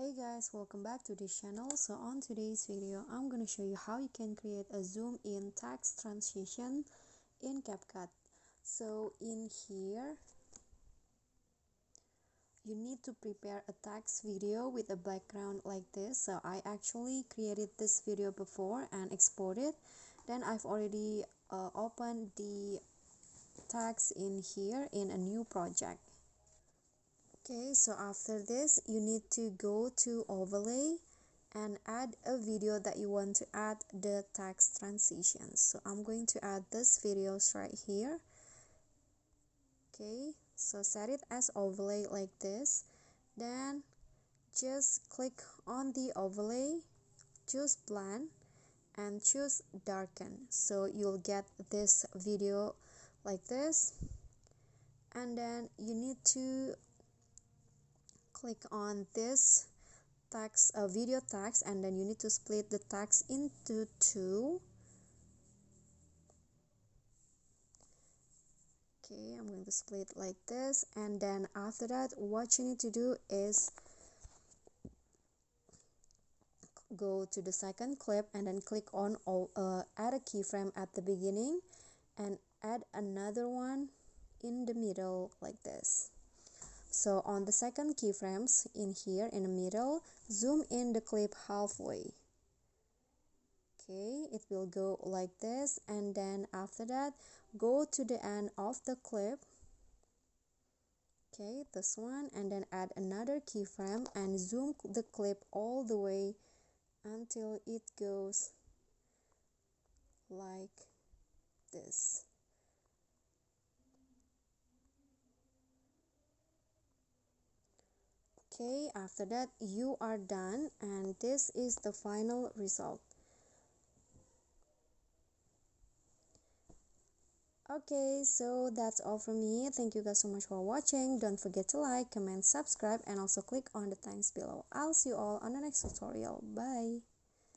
Hey guys, welcome back to this channel. So on today's video I'm going to show you how you can create a zoom in text transition in CapCut. So in here you need to prepare a text video with a background like this. So I actually created this video before and exported. Then I've already opened the text in here in a new project. Okay, so after this you need to go to overlay and add a video that you want to add the text transitions. So I'm going to add this videos right here. Okay, so set it as overlay like this, then just click on the overlay, choose blend and choose darken. So you'll get this video like this, and then you need to click on this text video text, and then you need to split the text into two. Okay, I'm going to split like this, and then after that what you need to do is go to the second clip and then click on add a keyframe at the beginning and add another one in the middle like this. So on the second keyframes in here in the middle, zoom in the clip halfway. Okay, it will go like this, and then after that go to the end of the clip. Okay, this one, and then add another keyframe and zoom the clip all the way until it goes like this. Okay, after that you are done, and this is the final result. Okay, so that's all from me. Thank you guys so much for watching. Don't forget to like, comment, subscribe, and also click on the thanks below. I'll see you all on the next tutorial. Bye.